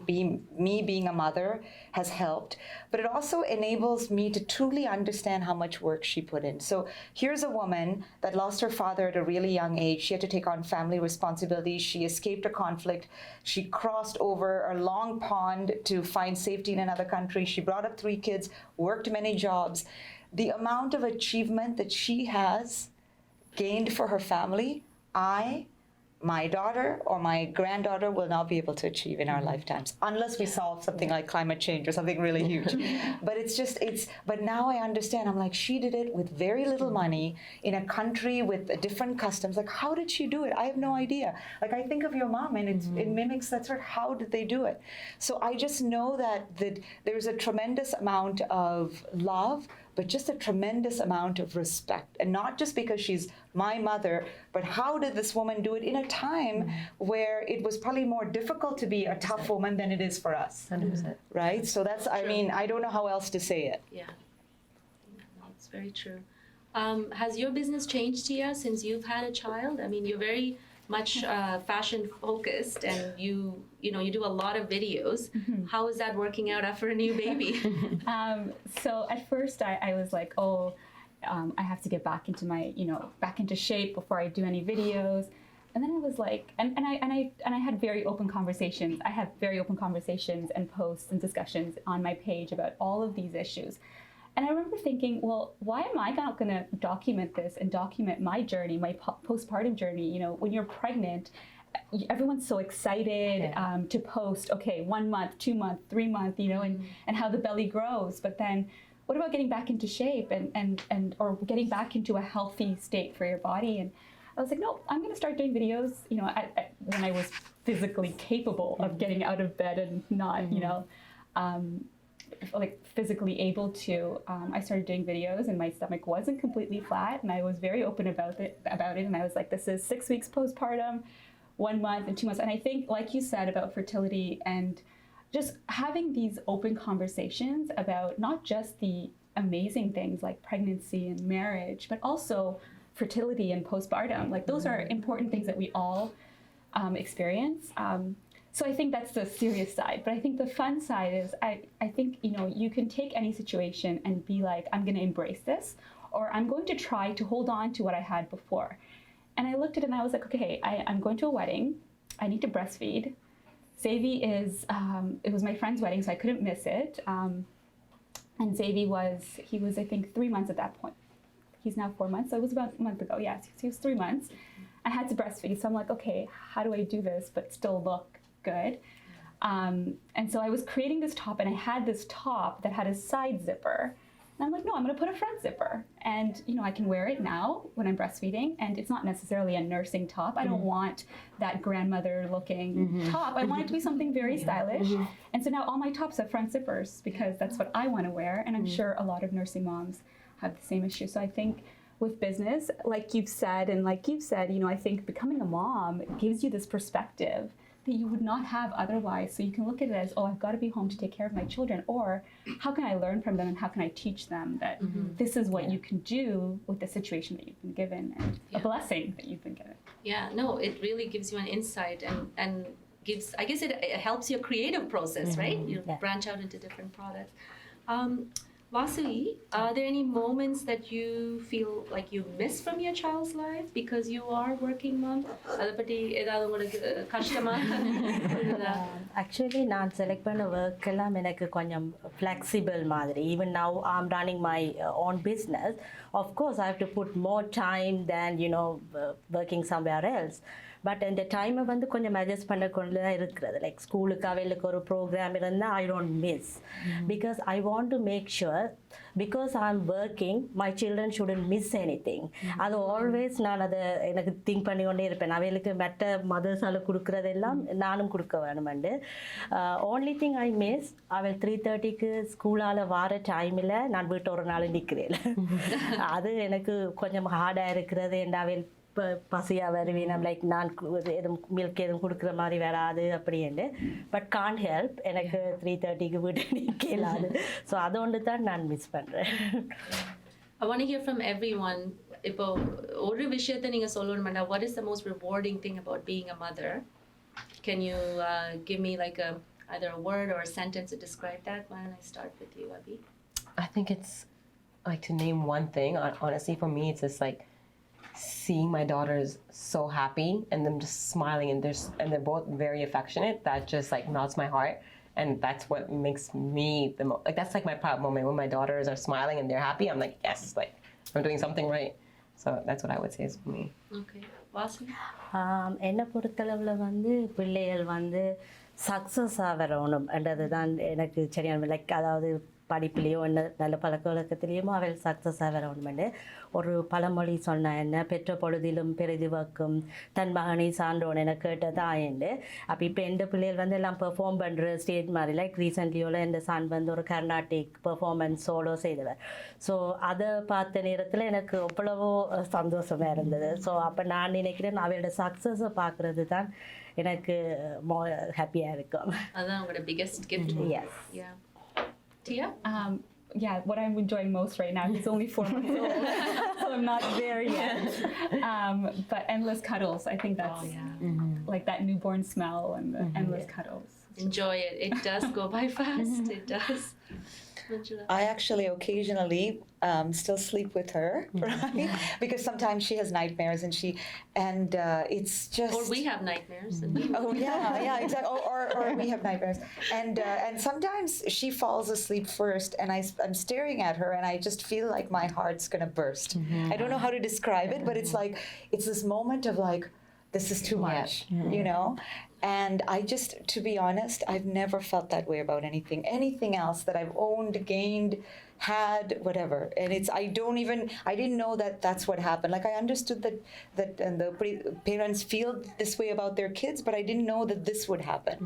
me being a mother has helped, but it also enables me to truly understand how much work she put in. So here's a woman that lost her father at a really young age. She had to take on family responsibilities. She escaped a conflict. She crossed over a long pond to find safety in another country. She brought up 3 kids, worked many jobs. The amount of achievement that she has gained for her family, my daughter or my granddaughter will not be able to achieve in our lifetimes, unless we solve something like climate change or something really huge. But but now I understand, I'm like, she did it with very little money in a country with different customs. Like, how did she do it? I have no idea. Like, I think of your mom and it mimics that sort of, how did they do it? So I just know that there's a tremendous amount of love, but just a tremendous amount of respect. And not just because she's my mother, but how did this woman do it in a time where it was probably more difficult to be a tough woman than it is for us. 100%. Right? So that's, I mean, I don't know how else to say it. Yeah. No, it's very true. Has your business changed, Tia, since you've had a child? I mean, you're very much fashion focused, and you do a lot of videos. How is that working out after a new baby? So at first I was like, I have to get back into back into shape before I do any videos. And then I was like, and I had very open conversations. I have very open conversations and posts and discussions on my page about all of these issues. And I remember thinking, well, why am I not going to document this and document my journey, my postpartum journey? You know, when you're pregnant, everyone's so excited to post, okay, 1 month, 2 month, 3 month, you know, and how the belly grows. But then what about getting back into shape and or getting back into a healthy state for your body? And I was like, no, I'm going to start doing videos, you know, when I was physically capable of getting out of bed and not, you know, like physically able to. I started doing videos and my stomach wasn't completely flat, and I was very open about it. And I was like, this is 6 weeks postpartum, 1 month and 2 months. And I think, like you said about fertility and just having these open conversations about not just the amazing things like pregnancy and marriage, but also fertility and postpartum. Like those are important things that we all experience. So I think that's the serious side. But I think the fun side is I think, you know, you can take any situation and be like, I'm going to embrace this, or I'm going to try to hold on to what I had before. And I looked at it and I was like, okay, I'm going to a wedding. I need to breastfeed. Xavi it was my friend's wedding, so I couldn't miss it. And Xavi he was, I think, 3 months at that point. He's now 4 months, so it was about a month ago. Yes, he was 3 months. I had to breastfeed, so I'm like, okay, how do I do this but still look good? And so I was creating this top, and I had this top that had a side zipper. And I'm like, no, I'm going to put a front zipper. And, you know, I can wear it now when I'm breastfeeding, and it's not necessarily a nursing top. I don't want that grandmother-looking top. I want it to be something very stylish. And so now all my tops have front zippers because that's what I want to wear, and I'm sure a lot of nursing moms have the same issue. So I think with business, like you've said, you know, I think becoming a mom gives you this perspective that you would not have otherwise. So you can look at it as, oh, I've got to be home to take care of my children, or how can I learn from them and how can I teach them that this is what you can do with the situation that you've been given, and a blessing that you've been given. Yeah, no, it really gives you an insight and gives, I guess it helps your creative process, right? You branch out into different products. Vasuki, are there any moments that you feel like you miss from your child's life because you are working mom? Actually, நான் select பண்ண work எல்லாம் எனக்கு கொஞ்சம் flexible மாதிரி. Even now I'm running my own business. Of course, I have to put more time than, you know, working somewhere else. But இந்த டைமை வந்து கொஞ்சம் அட்ஜஸ்ட் பண்ண கொண்டு தான் இருக்கிறது. லைக் ஸ்கூலுக்கு அவைகளுக்கு ஒரு ப்ரோக்ராம் இருந்தால் I don't miss, because I want to make sure, because I am working my children shouldn't miss anything. அது ஆல்வேஸ் நான் அதை எனக்கு திங்க் பண்ணி கொண்டே இருப்பேன். அவைகளுக்கு மற்ற மதர்ஸால் கொடுக்குறதெல்லாம் நானும் கொடுக்க வேணுமெண்டு. ஓன்லி திங் ஐ மிஸ், அவள் 3:30க்கு ஸ்கூலால் வர டைமில் நான் வீட்டு ஒரு நாள் நிற்கிறேன். அது எனக்கு கொஞ்சம் ஹார்டாக இருக்கிறது. அண்ட் அவள் பசியாக வருவேன், லைக் நான் எதுவும் மில்க் எதுவும் கொடுக்குற மாதிரி வராது அப்படின்ட்டு. பட் கான்ட் ஹெல்ப், எனக்கு 3:30க்கு வீட்டு நிற்கலாது. ஸோ அது ஒன்று தான் நான் மிஸ் பண்ணுறேன். I want to hear from everyone. இப்போ ஒரு விஷயத்தை நீங்கள் சொல்லணும்னா, what is the most rewarding thing about being a mother? Can you give me like either a word or a sentence to describe that? Why don't I start with you, Abhy? I think it's like, to name one thing, honestly, for me, it's just like seeing my daughters so happy and them just smiling, and they're both very affectionate. That just like melts my heart, and that's what makes me the most, like, that's like my proud moment when my daughters are smiling and they're happy. I'm like, yes, like I'm doing something right. So that's what I would say is for me. Okay. Vasuki? என்னை பொறுத்தளவில் வந்து பிள்ளைகள் வந்து சக்ஸஸாக வரணும் என்றது தான் எனக்கு சரியான, லைக் அதாவது படிப்புலேயோ என்ன நல்ல பழக்க வழக்கத்துலேயுமோ அவள் சக்ஸஸாக வரணுமெண்டு. ஒரு பழமொழி சொன்ன என்ன, பெற்ற பொழுதிலும் பெரிதுவக்கும் தன் மகனை சான்றோன் என கேட்டதா என்று. அப்போ இப்போ எந்த பிள்ளைகள் வந்து எல்லாம் பெர்ஃபார்ம் பண்ணுற ஸ்டேஜ் மாதிரி, லைக் ரீசெண்ட்லியோட இந்த சன் வந்து ஒரு கர்நாடிக் பெர்ஃபார்மன்ஸ் சோலோ செய்தவர். ஸோ அதை பார்த்த நேரத்தில் எனக்கு எவ்வளவோ சந்தோஷமாக இருந்தது. ஸோ அப்போ நான் நினைக்கிறேன் அவளோட சக்ஸஸை பார்க்குறது தான் எனக்கு ஹாப்பியாக இருக்கும். அதான் உங்களோட biggest gift. Yes. Yeah. Tia? Yeah, what I'm enjoying most right now, he's only 4 months old, so I'm not there yet. But endless cuddles, I think that's like that newborn smell and the endless cuddles. Enjoy it. It does go by fast. It does. Manjula? I actually occasionally still sleep with her, right? Because sometimes she has nightmares, and it's just. Or we have nightmares. And Oh yeah, exactly. Or we have nightmares, and sometimes she falls asleep first, and I'm staring at her, and I just feel like my heart's gonna burst. I don't know how to describe it, but it's this moment of like, this is too much, you know. And I just, to be honest, I've never felt that way about anything else that I've owned, gained, had, whatever. And I didn't know that that's what happened. Like, I understood that and the parents feel this way about their kids, but I didn't know that this would happen.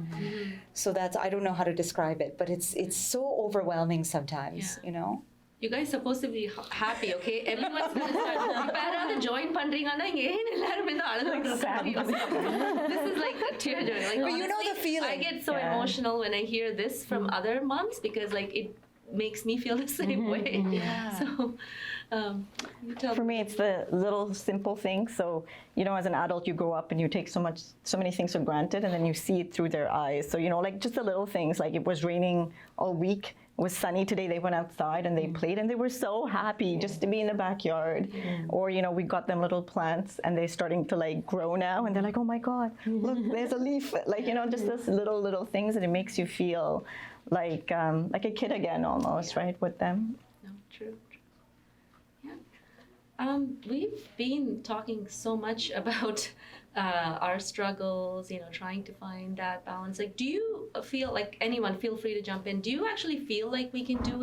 So I don't know how to describe it, but it's so overwhelming sometimes, you know. You guys supposed to be happy, okay? Everyone's gonna start. இப்ப யாராவது join பண்றீங்கன்னா இங்க ஏன் எல்லாரும் இந்த This is like a tear jerk. Like, But you know the feeling. I get so emotional when I hear this from other moms because like it makes me feel the same way. So, you tell For me, it's the little simple things. So, you know, as an adult, you grow up and you take so many things for granted, and then you see it through their eyes. So, you know, like just the little things, like it was raining all week. It was sunny today. They went outside and they played, and they were so happy just to be in the backyard. Or, you know, we got them little plants, and they're starting to like grow now, and they're like, oh my God, look, there's a leaf. Like, you know, just those little things, and it makes you feel like a kid again almost, right, with them. No, true. We've been talking so much about our struggles, you know, trying to find that balance. Like, do you feel like anyone? Feel free to jump in. Do you actually feel like we can do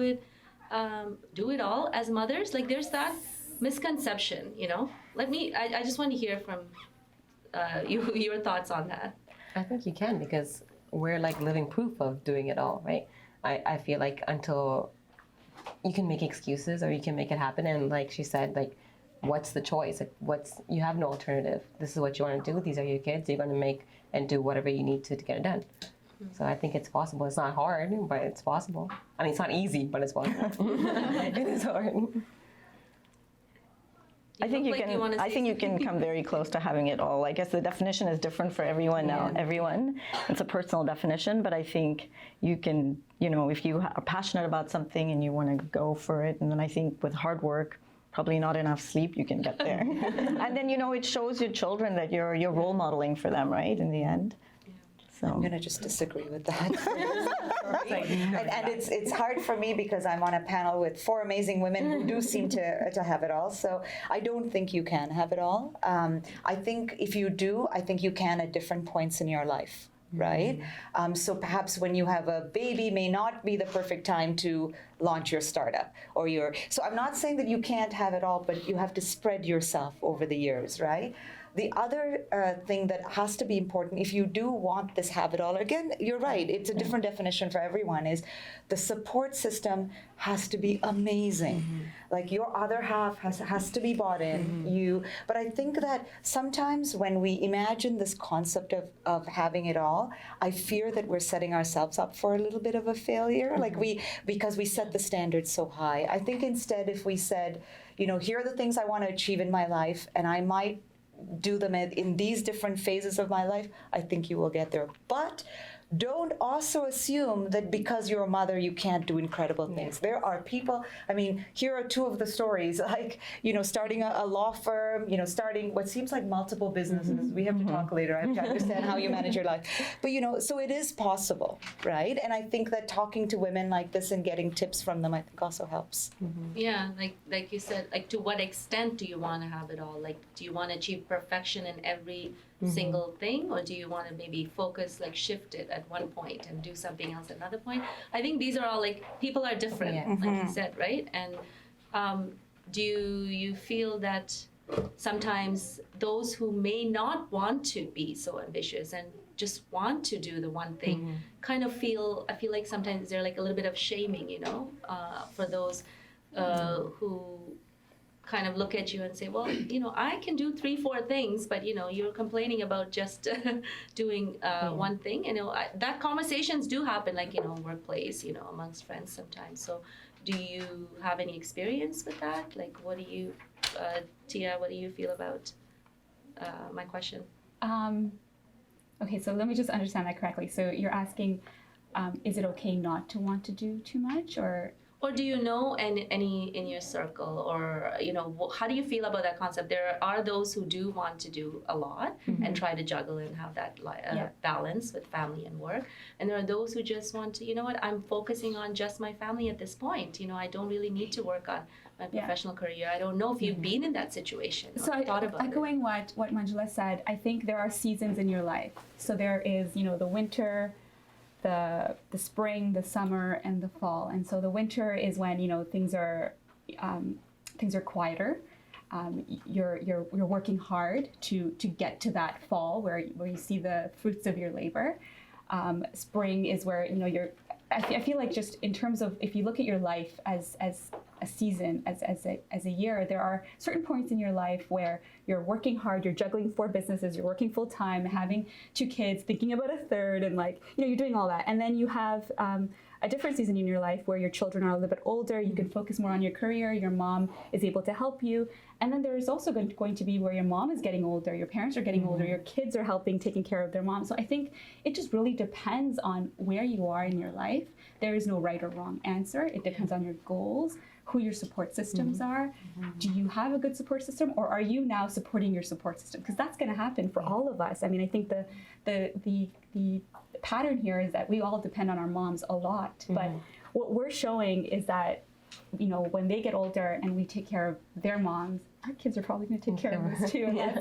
it all as mothers? Like, there's that misconception, you know. I just want to hear from your thoughts on that. I think you can, because we're like living proof of doing it all, right? I feel like until you can make excuses or you can make it happen, and like she said, like, what's the choice? Like, you have no alternative. This is what you want to do. These are your kids. You're going to make and do whatever you need to get it done. So I think it's possible. It's not hard, but it's possible. I mean, it's not easy, but it's possible. It is hard. I think you can come very close to having it all. I guess the definition is different for everyone now. Everyone, it's a personal definition, but I think you can, you know, if you are passionate about something and you want to go for it, and then I think with hard work, probably not enough sleep, you can get there. And then, you know, it shows your children that you're role modeling for them, right, in the end. So I'm going to just disagree with that. And it's hard for me because I'm on a panel with 4 amazing women who do seem to have it all. So I don't think you can have it all. I think if you do, I think you can at different points in your life. Right? So perhaps when you have a baby may not be the perfect time to launch your startup so I'm not saying that you can't have it all, but you have to spread yourself over the years, right? The other thing that has to be important, if you do want this have it all, again, you're right, it's a different definition for everyone, is the support system has to be amazing. Like, your other half has to be bought in. But I think that sometimes when we imagine this concept of having it all, I fear that we're setting ourselves up for a little bit of a failure. Like, because we set the standards so high. I think instead, if we said, you know, here are the things I want to achieve in my life, and I might do them in these different phases of my life, I think you will get there. But don't also assume that because you're a mother, you can't do incredible things. There are people, I mean, here are 2 of the stories, like, you know, starting a law firm, you know, starting what seems like multiple businesses. We have to talk later. I have to understand how you manage your life. But, you know, so it is possible, right? And I think that talking to women like this and getting tips from them, I think also helps. Yeah, like you said, like, to what extent do you want to have it all? Like, do you want to achieve perfection in every single thing, or do you want to maybe focus, like, shift it at one point and do something else at another point? I think these are all, like, people are different, like you said, right? And do you feel that sometimes those who may not want to be so ambitious and just want to do the one thing kind of I feel like sometimes there's like a little bit of shaming, you know, for those who kind of look at you and say, well, you know, I can do 3-4 things, but, you know, you're complaining about just doing one thing. You know, that conversations do happen, like, you know, workplace, you know, amongst friends sometimes. So do you have any experience with that? Like, what do you, Tia, what do you feel about my question? Okay, so let me just understand that correctly. So you're asking, is it okay not to want to do too much, or Or do you know any in your circle, or how do you feel about that concept? There are those who do want to do a lot and try to juggle and have that balance with family and work, and there are those who just want to, I'm focusing on just my family at this point. I don't really need to work on my professional career. I don't know if you've been in that situation. So thought about echoing what Manjula said, I think there are seasons in your life. So there is, the winter, the spring, the summer, and the fall. And so the winter is when things are quieter. You're working hard to get to that fall where you see the fruits of your labor. Spring is where you're. I feel like just in terms of, if you look at your life as a season, as a year, there are certain points in your life where you're working hard, you're juggling 4 businesses, you're working full time, having 2 kids, thinking about a third, and you're doing all that. And then you have a different season in your life where your children are a little bit older, you can focus more on your career, your mom is able to help you. And then there is also going to be where your mom is getting older, your parents are getting older, your kids are helping, taking care of their mom. So I think it just really depends on where you are in your life. There is no right or wrong answer. It depends on your goals, who your support systems are. Do you have a good support system, or are you now supporting your support system? Because that's going to happen for all of us. I mean, I think the pattern here is that we all depend on our moms a lot. But what we're showing is that, when they get older and we take care of their moms, our kids are probably going to take care of us too. And that's,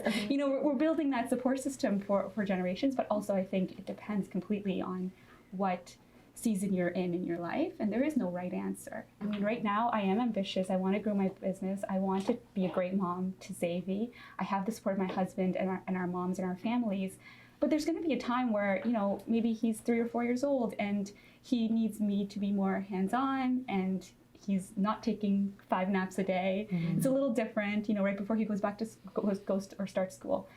we're building that support system for generations. But also, I think it depends completely on what season you're in your life, and there is no right answer. I mean, right now I am ambitious. I want to grow my business. I want to be a great mom to Xavi. I have the support of my husband and our moms and our families. But there's going to be a time where, maybe he's 3 or 4 years old and he needs me to be more hands-on, and he's not taking 5 naps a day. It's a little different, right before he goes back to or starts school.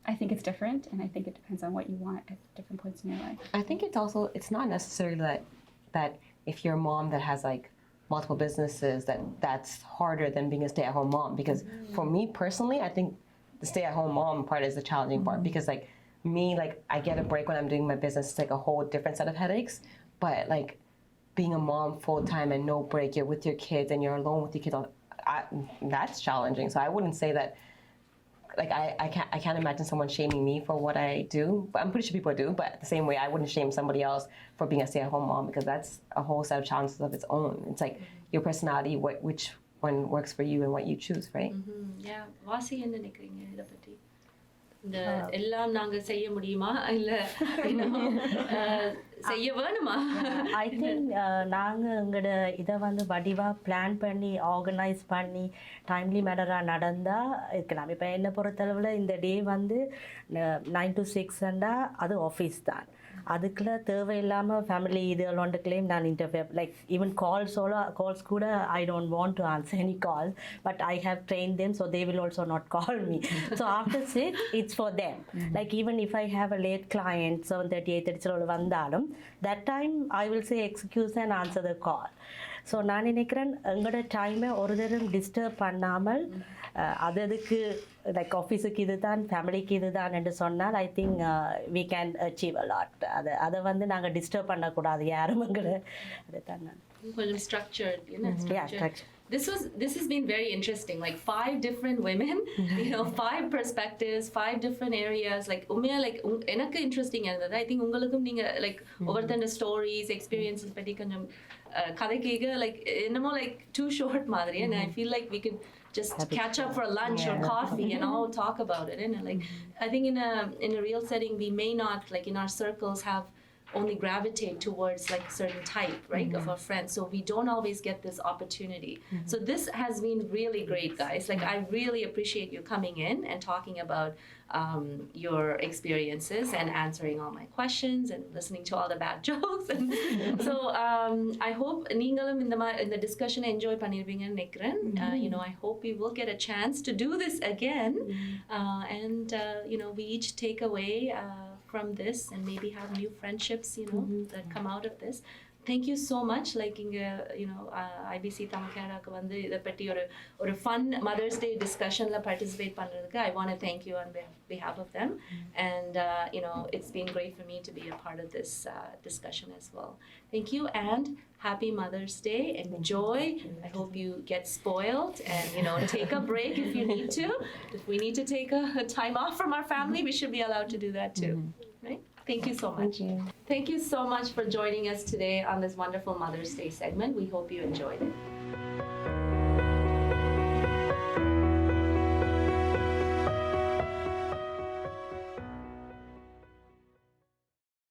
I think it's different, and I think it depends on what you want at different points in your life. I think it's not necessarily that if you're a mom that has multiple businesses, that's harder than being a stay-at-home mom. Because for me personally, I think the stay-at-home mom part is the challenging part, because I get a break when I'm doing my business. It's a whole different set of headaches. But being a mom full-time and no break, you're with your kids and you're alone with your kids, that's challenging. So I wouldn't say that. I can't imagine someone shaming me for what I do. But I'm pretty sure people do, but the same way I wouldn't shame somebody else for being a stay-at-home mom, because that's a whole set of challenges of its own. It's your personality, which one works for you and what you choose, right? Yeah. வாசி என்ன நினைக்கிறீங்க இத பத்தி? இந்த எல்லாம் நாங்க செய்ய முடியுமா இல்ல செய்ய வேணுமா? I think நாங்க எங்கட இதை வடிவா பிளான் பண்ணி ஆர்கனைஸ் பண்ணி டைம்லி மேனராக நடந்தால் இருக்கலாம். இப்போ என்னை பொறுத்தளவில் இந்த டே 9 to 6 அது ஆஃபீஸ் தான். அதுக்குள்ள தேவையில்லாமல் ஃபேமிலி இதுகளோண்டுக்குள்ளேயும் நான் இன்டர்ஃபியர் ஈவன் கால்ஸ் கூட I don't want to answer any calls, but I have trained them so they will also not call me. So after 6 it's for them. Even if I have a late client 7:30 8:30 வந்தாலும் that time I will say excuse and answer the call. So நான் நினைக்கிறேன் எங்களோட டைமை ஒரு தரம் disturb பண்ணாமல் அதுக்கு ஆஃபீஸுக்கு இது தான் ஃபேமிலிக்கு இது தான் என்று சொன்னால் I think we can achieve a lot. அதை நாங்கள் டிஸ்டர்ப் பண்ணக்கூடாது யாரும் எங்களை. அதை தான் நான் கொஞ்சம் structured. This has been very interesting. 5 different women, 5 perspectives, 5 different areas. எனக்கு இன்ட்ரெஸ்டிங்கா இருந்தது. I think உங்களுக்கும் நீங்க ஒவ்வொருத்தரோட ஸ்டோரிஸ் எக்ஸ்பீரியன்சஸ் பத்தி கொஞ்சம் கதை கேட்க என்னமோ too short மாதிரி, and I feel like we could just catch up for lunch or coffee and all talk about it. And I think in a real setting we may not in our circles have only gravitate towards a certain type, right, of our friends. So we don't always get this opportunity. So this has been really great, guys. I really appreciate you coming in and talking about your experiences and answering all my questions and listening to all the bad jokes. And so I hope நீங்களும் இந்த discussion enjoy பண்ணிருப்பீங்கன்னு நினைக்கிறேன். I hope we will get a chance to do this again, and we each take away from this and maybe have new friendships, that come out of this. thank you so much. Like IBC Thamakaraku வந்து இதை பற்றி ஒரு fun Mother's Day discussionல participate பண்றதுக்கு I want to thank you on behalf of them, and it's been great for me to be a part of this discussion as well. Thank you, and happy Mother's Day. Enjoy. I hope you get spoiled and take a break if you need to. If we need to take a time off from our family, we should be allowed to do that too. Right? Thank you so much. Thank you so much for joining us today on this wonderful Mother's Day segment. We hope you enjoyed it.